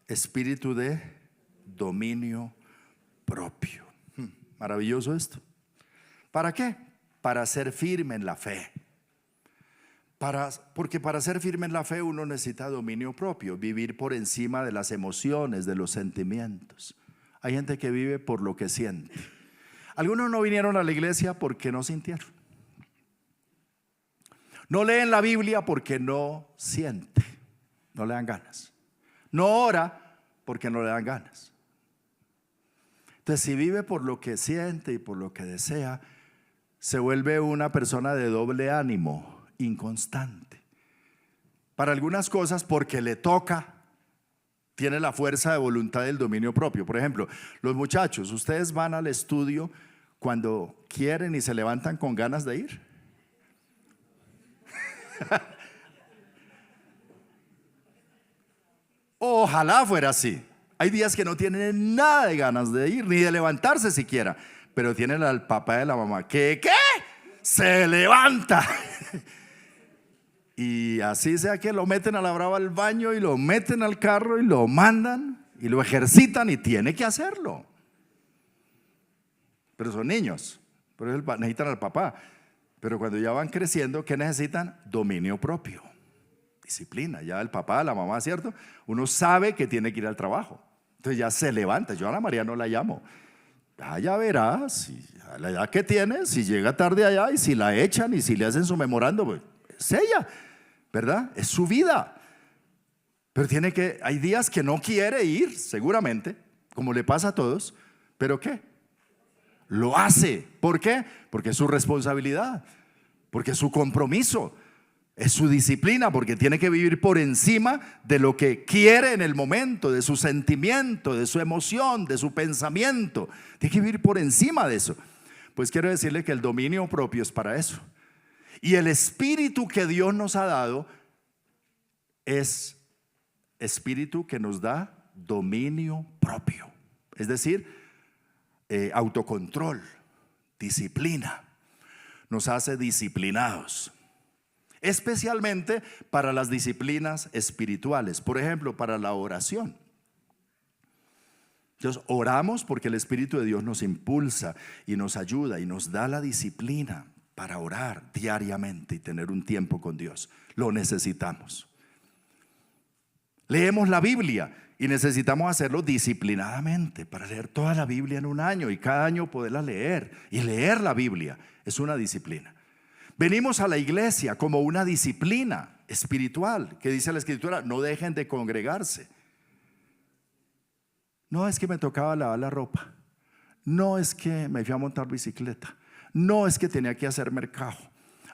espíritu de dominio propio. Maravilloso esto. ¿Para qué? Para ser firme en la fe, Porque para ser firme en la fe uno necesita dominio propio, vivir por encima de las emociones, de los sentimientos. Hay gente que vive por lo que siente. Algunos no vinieron a la iglesia porque no sintieron. No leen la Biblia porque no siente, no le dan ganas. No ora porque no le dan ganas. Entonces, si vive por lo que siente y por lo que desea, se vuelve una persona de doble ánimo, inconstante. Para algunas cosas porque le toca, tiene la fuerza de voluntad del dominio propio. Por ejemplo, los muchachos, ustedes van al estudio cuando quieren y se levantan con ganas de ir. Ojalá fuera así. Hay días que no tienen nada de ganas de ir, ni de levantarse siquiera, pero tienen al papá y la mamá que ¿qué? Se levanta. Y así sea que lo meten a la brava al baño y lo meten al carro y lo mandan y lo ejercitan y tiene que hacerlo. Pero son niños, por eso necesitan al papá. Pero cuando ya van creciendo, ¿qué necesitan? Dominio propio, disciplina. Ya el papá, la mamá, ¿cierto? Uno sabe que tiene que ir al trabajo. Entonces ya se levanta. Yo a Ana María no la llamo. Ya verá, si, a la edad que tiene, si llega tarde allá y si la echan y si le hacen su memorando, pues es ella, ¿verdad? Es su vida. Pero hay días que no quiere ir, seguramente, como le pasa a todos. ¿Pero qué? Lo hace. ¿Por qué? Porque es su responsabilidad, porque es su compromiso, es su disciplina, porque tiene que vivir por encima de lo que quiere en el momento, de su sentimiento, de su emoción, de su pensamiento. Tiene que vivir por encima de eso. Pues quiero decirle que el dominio propio es para eso. Y el espíritu que Dios nos ha dado es espíritu que nos da dominio propio. Es decir, autocontrol, disciplina, nos hace disciplinados, especialmente para las disciplinas espirituales, por ejemplo, para la oración. Entonces, oramos porque el Espíritu de Dios nos impulsa y nos ayuda y nos da la disciplina para orar diariamente y tener un tiempo con Dios. Lo necesitamos. Leemos la Biblia y necesitamos hacerlo disciplinadamente para leer toda la Biblia en un año y cada año poderla leer. Y leer la Biblia es una disciplina. Venimos a la iglesia como una disciplina espiritual, que dice la Escritura, no dejen de congregarse. No es que me tocaba lavar la ropa, no es que me fui a montar bicicleta, no es que tenía que hacer mercado,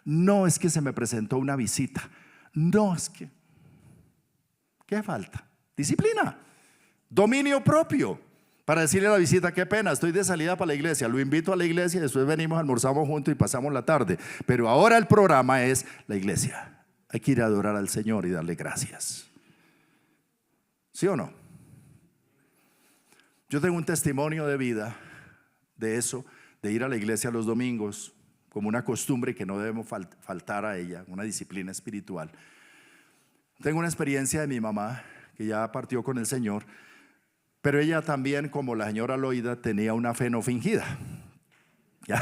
no es que se me presentó una visita, no es que... ¿Qué falta? Disciplina, dominio propio, para decirle a la visita, qué pena, estoy de salida para la iglesia, lo invito a la iglesia y después venimos, almorzamos juntos y pasamos la tarde, pero ahora el programa es la iglesia. Hay que ir a adorar al Señor y darle gracias. ¿Sí o no? Yo tengo un testimonio de vida de eso, de ir a la iglesia los domingos como una costumbre que no debemos faltar a ella, una disciplina espiritual. Tengo una experiencia de mi mamá que ya partió con el Señor, pero ella también, como la señora Loida, tenía una fe no fingida. ¿Ya?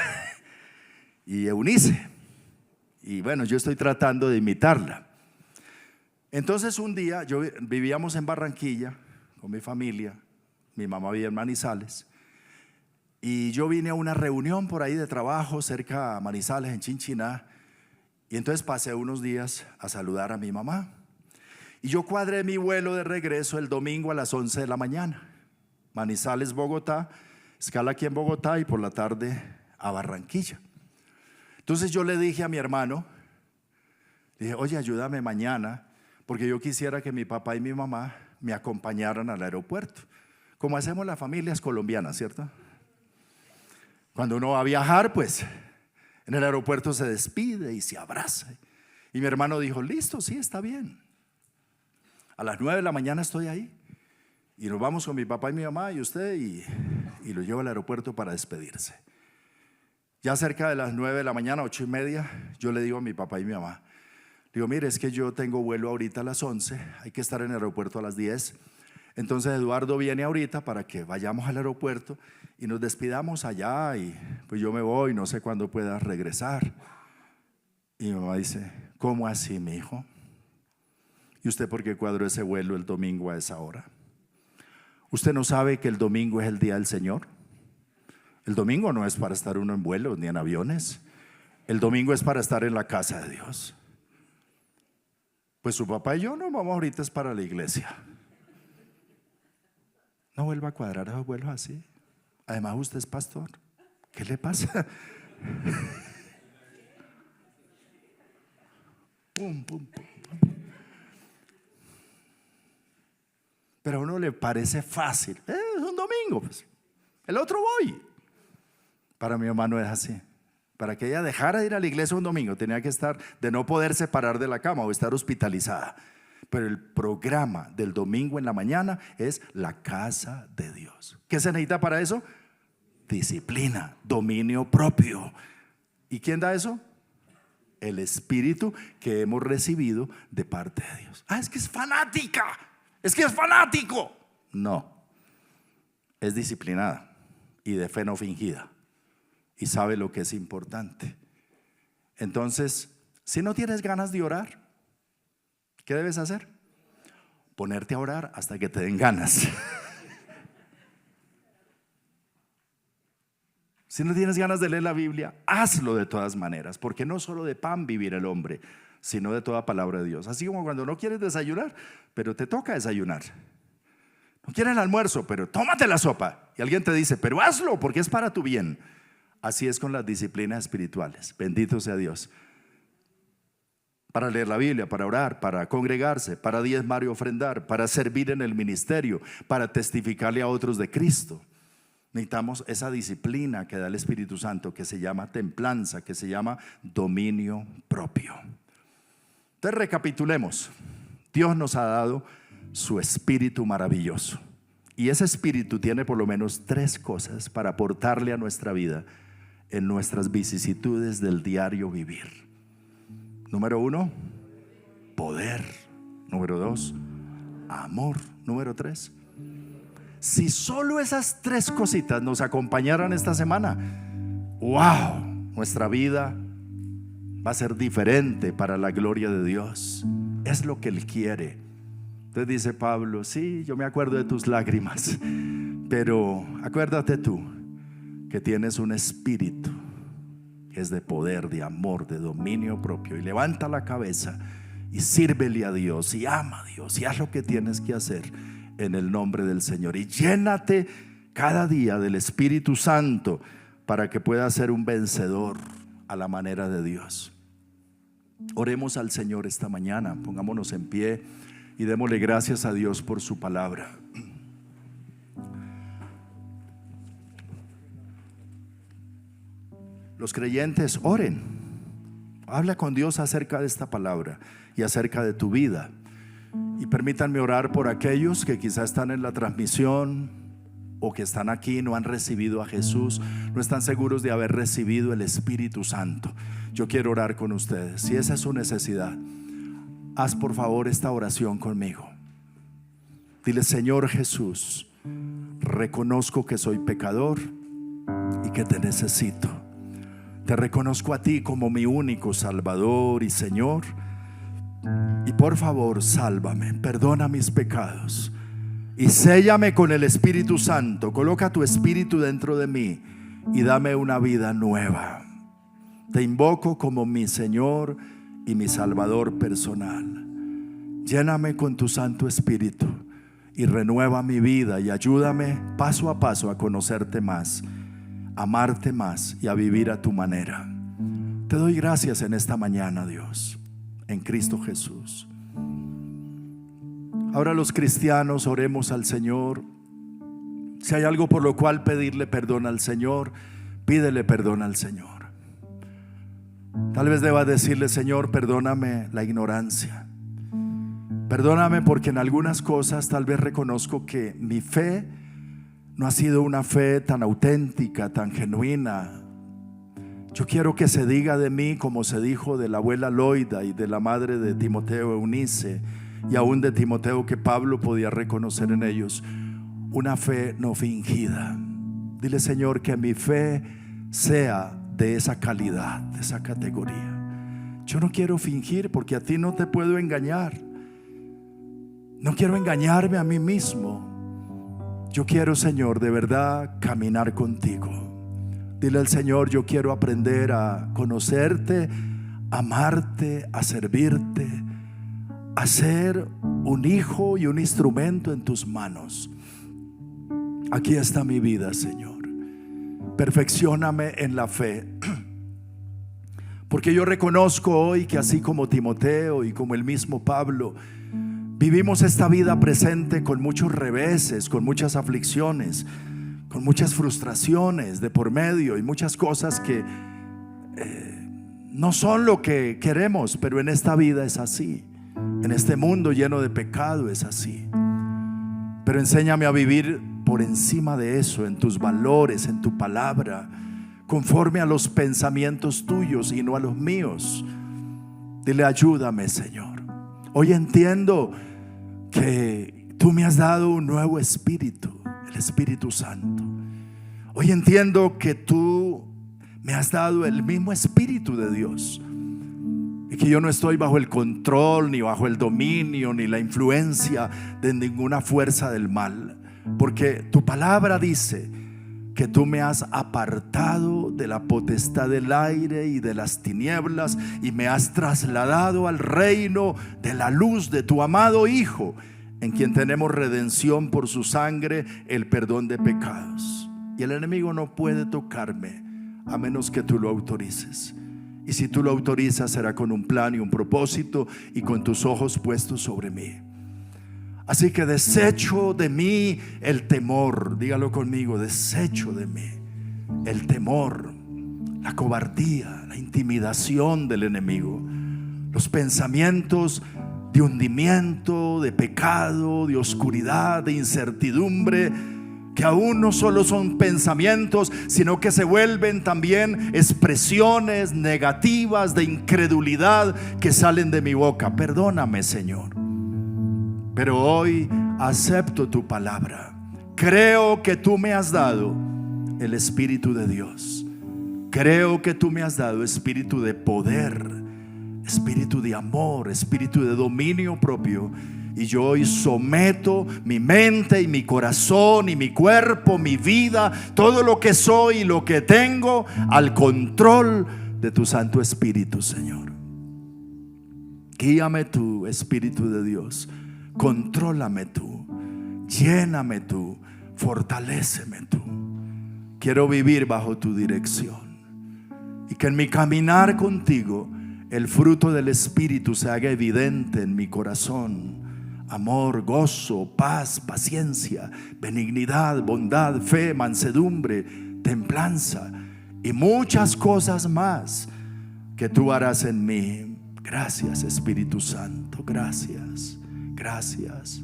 Y Eunice. Y bueno, yo estoy tratando de imitarla. Entonces un día, vivíamos en Barranquilla con mi familia, mi mamá vivía en Manizales, y yo vine a una reunión por ahí de trabajo cerca de Manizales, en Chinchiná, y entonces pasé unos días a saludar a mi mamá. Y yo cuadré mi vuelo de regreso el domingo a las 11 de la mañana. Manizales, Bogotá, escala aquí en Bogotá y por la tarde a Barranquilla. Entonces yo le dije a mi hermano, dije, oye, ayúdame mañana, porque yo quisiera que mi papá y mi mamá me acompañaran al aeropuerto, como hacemos las familias colombianas, ¿cierto? Cuando uno va a viajar, pues en el aeropuerto se despide y se abraza. Y mi hermano dijo, listo, sí, está bien. A las 9 de la mañana estoy ahí y nos vamos con mi papá y mi mamá y usted y lo llevo al aeropuerto para despedirse. Ya cerca de las 9 de la mañana, 8:30, yo le digo a mi papá y mi mamá, digo, mire, es que yo tengo vuelo ahorita a las 11, hay que estar en el aeropuerto a las 10. Entonces Eduardo viene ahorita para que vayamos al aeropuerto y nos despidamos allá y pues yo me voy, no sé cuándo pueda regresar. Y mi mamá dice, ¿Cómo así, mi hijo? ¿Y usted por qué cuadró ese vuelo el domingo a esa hora? ¿Usted no sabe que el domingo es el día del Señor? El domingo no es para estar uno en vuelos ni en aviones. El domingo es para estar en la casa de Dios. Pues su papá y yo no vamos ahorita es para la iglesia. No vuelva a cuadrar esos vuelos así. Además usted es pastor. ¿Qué le pasa? Pum, pum, pum. Pero a uno le parece fácil. Es un domingo, pues. El otro voy. Para mi mamá no es así. Para que ella dejara de ir a la iglesia un domingo, tenía que estar, de no poderse parar de la cama o estar hospitalizada. Pero el programa del domingo en la mañana es la casa de Dios. ¿Qué se necesita para eso? Disciplina, dominio propio. ¿Y quién da eso? El Espíritu que hemos recibido de parte de Dios. Es que es fanática, es que es fanático. No, es disciplinada y de fe no fingida y sabe lo que es importante. Entonces, si no tienes ganas de orar, ¿qué debes hacer? Ponerte a orar hasta que te den ganas. Si no tienes ganas de leer la Biblia, hazlo de todas maneras, porque no solo de pan vivir el hombre, sino de toda palabra de Dios. Así como cuando no quieres desayunar, pero te toca desayunar. No quieres el almuerzo, pero tómate la sopa. Y alguien te dice, pero hazlo porque es para tu bien. Así es con las disciplinas espirituales. Bendito sea Dios. Para leer la Biblia, para orar, para congregarse, para diezmar y ofrendar, para servir en el ministerio, para testificarle a otros de Cristo. Necesitamos esa disciplina que da el Espíritu Santo, que se llama templanza, que se llama dominio propio. Entonces recapitulemos. Dios nos ha dado su Espíritu maravilloso. Y ese Espíritu tiene por lo menos 3 cosas para aportarle a nuestra vida en nuestras vicisitudes del diario vivir. Número 1, poder. Número 2, amor. Número 3. Si solo esas 3 cositas nos acompañaran esta semana, wow, nuestra vida va a ser diferente para la gloria de Dios. Es lo que Él quiere. Entonces dice Pablo, sí, yo me acuerdo de tus lágrimas, pero acuérdate tú que tienes un espíritu que es de poder, de amor, de dominio propio, y levanta la cabeza y sírvele a Dios y ama a Dios y haz lo que tienes que hacer en el nombre del Señor, y llénate cada día del Espíritu Santo para que puedas ser un vencedor a la manera de Dios. Oremos al Señor esta mañana, pongámonos en pie y démosle gracias a Dios por su palabra. Los creyentes oren, habla con Dios acerca de esta palabra y acerca de tu vida. Y permítanme orar por aquellos que quizás están en la transmisión o que están aquí y no han recibido a Jesús, no están seguros de haber recibido el Espíritu Santo. Yo quiero orar con ustedes. Si esa es su necesidad, haz por favor esta oración conmigo. Dile: Señor Jesús, reconozco que soy pecador y que te necesito. Te reconozco a ti como mi único Salvador y Señor. Y por favor, sálvame, perdona mis pecados y séllame con el Espíritu Santo. Coloca tu Espíritu dentro de mí y dame una vida nueva. Te invoco como mi Señor y mi Salvador personal. Lléname con tu Santo Espíritu y renueva mi vida y ayúdame paso a paso a conocerte más, amarte más y a vivir a tu manera. Te doy gracias en esta mañana, Dios, en Cristo Jesús. Ahora los cristianos oremos al Señor. Si hay algo por lo cual pedirle perdón al Señor, pídele perdón al Señor. Tal vez deba decirle: Señor, perdóname la ignorancia. Perdóname porque en algunas cosas tal vez reconozco que mi fe no ha sido una fe tan auténtica, tan genuina. Yo quiero que se diga de mí como se dijo de la abuela Loida y de la madre de Timoteo, Eunice, y aún de Timoteo, que Pablo podía reconocer en ellos una fe no fingida. Dile: Señor, que mi fe sea de esa calidad, de esa categoría. Yo no quiero fingir, porque a ti no te puedo engañar. No quiero engañarme a mí mismo. Yo quiero, Señor, de verdad caminar contigo. Dile al Señor: yo quiero aprender a conocerte, amarte, a servirte, a ser un hijo y un instrumento en tus manos. Aquí está mi vida, Señor. Perfeccióname en la fe, porque yo reconozco hoy que así como Timoteo y como el mismo Pablo, vivimos esta vida presente con muchos reveses, con muchas aflicciones, con muchas frustraciones de por medio y muchas cosas que no son lo que queremos, pero en esta vida es así. En este mundo lleno de pecado es así. Pero enséñame a vivir por encima de eso, en tus valores, en tu palabra, conforme a los pensamientos tuyos y no a los míos. Dile: ayúdame, Señor. Hoy entiendo que tú me has dado un nuevo espíritu, el Espíritu Santo. Hoy entiendo que tú me has dado el mismo Espíritu de Dios, y que yo no estoy bajo el control, ni bajo el dominio, ni la influencia de ninguna fuerza del mal, porque tu palabra dice que tú me has apartado de la potestad del aire y de las tinieblas, y me has trasladado al reino de la luz de tu amado Hijo, en quien tenemos redención por su sangre, el perdón de pecados. Y el enemigo no puede tocarme a menos que tú lo autorices. Y si tú lo autorizas, será con un plan y un propósito, y con tus ojos puestos sobre mí. Así que desecho de mí el temor. Dígalo conmigo: desecho de mí el temor, la cobardía, la intimidación del enemigo, los pensamientos de hundimiento, de pecado, de oscuridad, de incertidumbre, que aún no solo son pensamientos, sino que se vuelven también expresiones negativas de incredulidad que salen de mi boca. Perdóname, Señor, pero hoy acepto tu palabra. Creo que tú me has dado el Espíritu de Dios. Creo que tú me has dado espíritu de poder, espíritu de amor, espíritu de dominio propio. Y yo hoy someto mi mente y mi corazón y mi cuerpo, mi vida, todo lo que soy y lo que tengo, al control de tu Santo Espíritu, Señor. Guíame tú, Espíritu de Dios. Contrólame tú, lléname tú, fortaléceme tú. Quiero vivir bajo tu dirección, y que en mi caminar contigo el fruto del Espíritu se haga evidente en mi corazón: amor, gozo, paz, paciencia, benignidad, bondad, fe, mansedumbre, templanza y muchas cosas más que tú harás en mí. Gracias, Espíritu Santo, gracias. Gracias.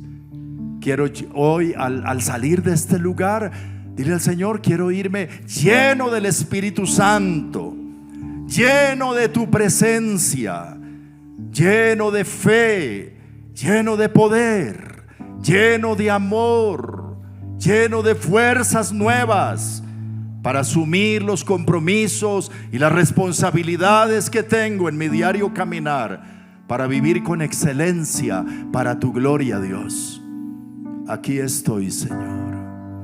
Quiero hoy, al salir de este lugar, dile al Señor: quiero irme lleno del Espíritu Santo, lleno de tu presencia, lleno de fe, lleno de poder, lleno de amor, lleno de fuerzas nuevas para asumir los compromisos y las responsabilidades que tengo en mi diario caminar, para vivir con excelencia para tu gloria, Dios. Aquí estoy, Señor.